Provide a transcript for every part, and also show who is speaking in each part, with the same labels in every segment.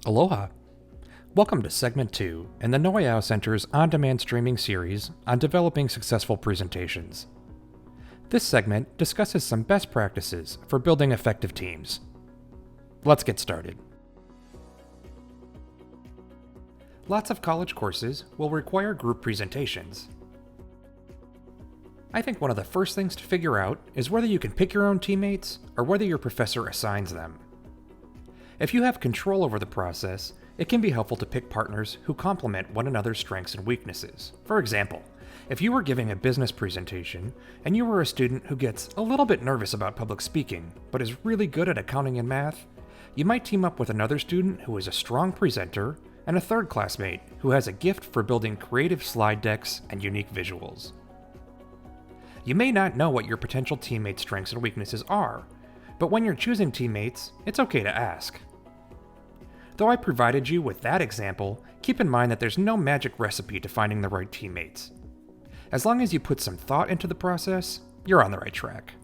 Speaker 1: Aloha! Welcome to Segment 2 in the Noyao Center's on-demand streaming series on developing successful presentations. This segment discusses some best practices for building effective teams. Let's get started. Lots of college courses will require group presentations. I think one of the first things to figure out is whether you can pick your own teammates or whether your professor assigns them. If you have control over the process, it can be helpful to pick partners who complement one another's strengths and weaknesses. For example, if you were giving a business presentation and you were a student who gets a little bit nervous about public speaking but is really good at accounting and math, you might team up with another student who is a strong presenter and a third classmate who has a gift for building creative slide decks and unique visuals. You may not know what your potential teammates' strengths and weaknesses are, but when you're choosing teammates, it's okay to ask. Though I provided you with that example, keep in mind that there's no magic recipe to finding the right teammates. As long as you put some thought into the process, you're on the right track.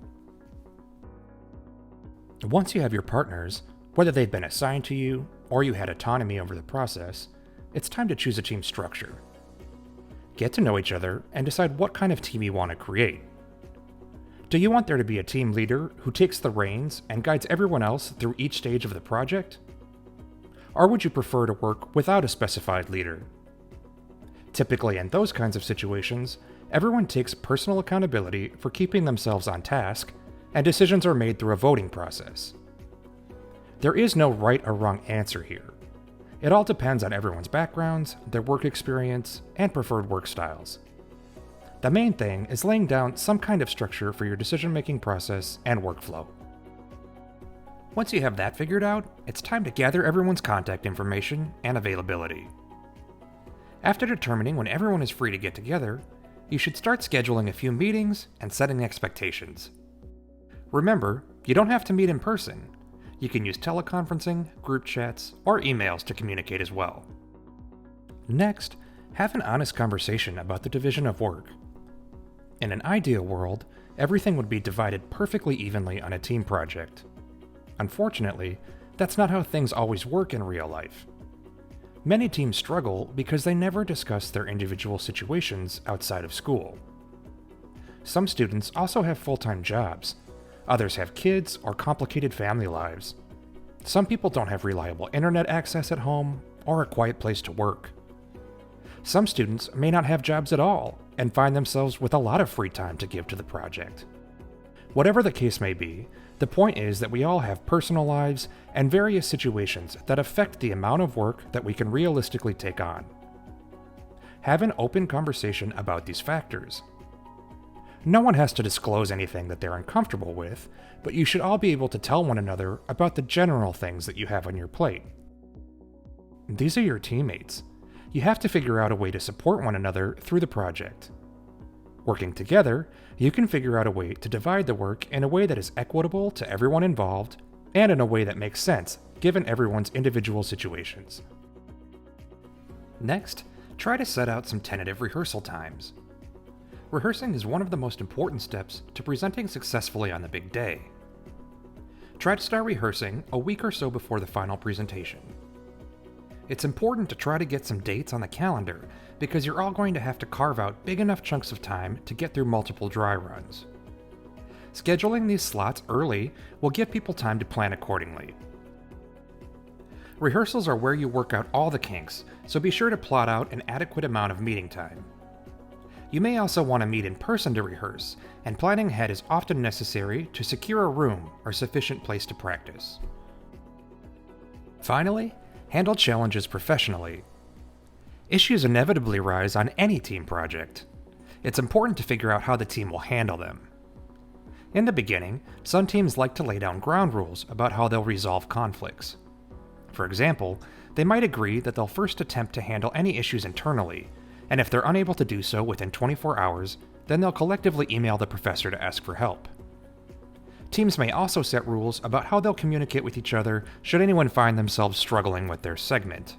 Speaker 1: Once you have your partners, whether they've been assigned to you or you had autonomy over the process, it's time to choose a team structure. Get to know each other and decide what kind of team you want to create. Do you want there to be a team leader who takes the reins and guides everyone else through each stage of the project? Or would you prefer to work without a specified leader? Typically, in those kinds of situations, everyone takes personal accountability for keeping themselves on task, and decisions are made through a voting process. There is no right or wrong answer here. It all depends on everyone's backgrounds, their work experience, and preferred work styles. The main thing is laying down some kind of structure for your decision-making process and workflow. Once you have that figured out, it's time to gather everyone's contact information and availability. After determining when everyone is free to get together, you should start scheduling a few meetings and setting expectations. Remember, you don't have to meet in person. You can use teleconferencing, group chats, or emails to communicate as well. Next, have an honest conversation about the division of work. In an ideal world, everything would be divided perfectly evenly on a team project. Unfortunately, that's not how things always work in real life. Many teams struggle because they never discuss their individual situations outside of school. Some students also have full-time jobs. Others have kids or complicated family lives. Some people don't have reliable internet access at home or a quiet place to work. Some students may not have jobs at all and find themselves with a lot of free time to give to the project. Whatever the case may be, the point is that we all have personal lives and various situations that affect the amount of work that we can realistically take on. Have an open conversation about these factors. No one has to disclose anything that they're uncomfortable with, but you should all be able to tell one another about the general things that you have on your plate. These are your teammates. You have to figure out a way to support one another through the project. Working together, you can figure out a way to divide the work in a way that is equitable to everyone involved and in a way that makes sense given everyone's individual situations. Next, try to set out some tentative rehearsal times. Rehearsing is one of the most important steps to presenting successfully on the big day. Try to start rehearsing a week or so before the final presentation. It's important to try to get some dates on the calendar because you're all going to have to carve out big enough chunks of time to get through multiple dry runs. Scheduling these slots early will give people time to plan accordingly. Rehearsals are where you work out all the kinks, so be sure to plot out an adequate amount of meeting time. You may also want to meet in person to rehearse, and planning ahead is often necessary to secure a room or sufficient place to practice. Finally, handle challenges professionally. Issues inevitably rise on any team project. It's important to figure out how the team will handle them. In the beginning, some teams like to lay down ground rules about how they'll resolve conflicts. For example, they might agree that they'll first attempt to handle any issues internally, and if they're unable to do so within 24 hours, then they'll collectively email the professor to ask for help. Teams may also set rules about how they'll communicate with each other should anyone find themselves struggling with their segment.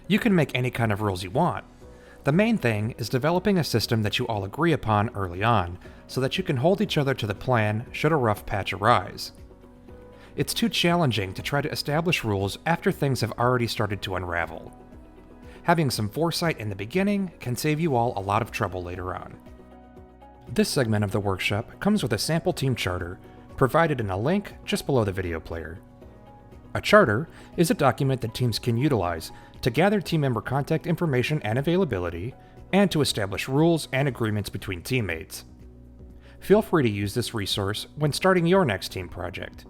Speaker 1: You can make any kind of rules you want. The main thing is developing a system that you all agree upon early on, so that you can hold each other to the plan should a rough patch arise. It's too challenging to try to establish rules after things have already started to unravel. Having some foresight in the beginning can save you all a lot of trouble later on. This segment of the workshop comes with a sample team charter, provided in a link just below the video player. A charter is a document that teams can utilize to gather team member contact information and availability, and to establish rules and agreements between teammates. Feel free to use this resource when starting your next team project.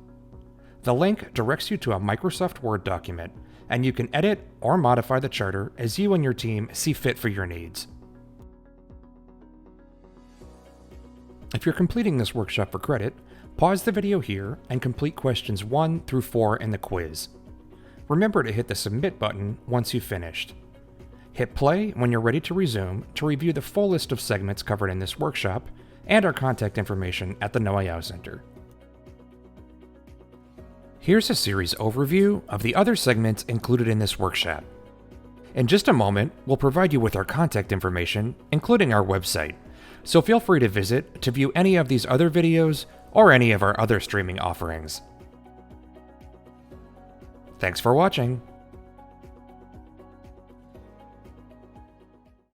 Speaker 1: The link directs you to a Microsoft Word document, and you can edit or modify the charter as you and your team see fit for your needs. If you're completing this workshop for credit, pause the video here and complete questions 1 through 4 in the quiz. Remember to hit the Submit button once you've finished. Hit play when you're ready to resume to review the full list of segments covered in this workshop and our contact information at the Noah Yao Center. Here's a series overview of the other segments included in this workshop. In just a moment, we'll provide you with our contact information, including our website, so feel free to visit to view any of these other videos or any of our other streaming offerings. Thanks for watching.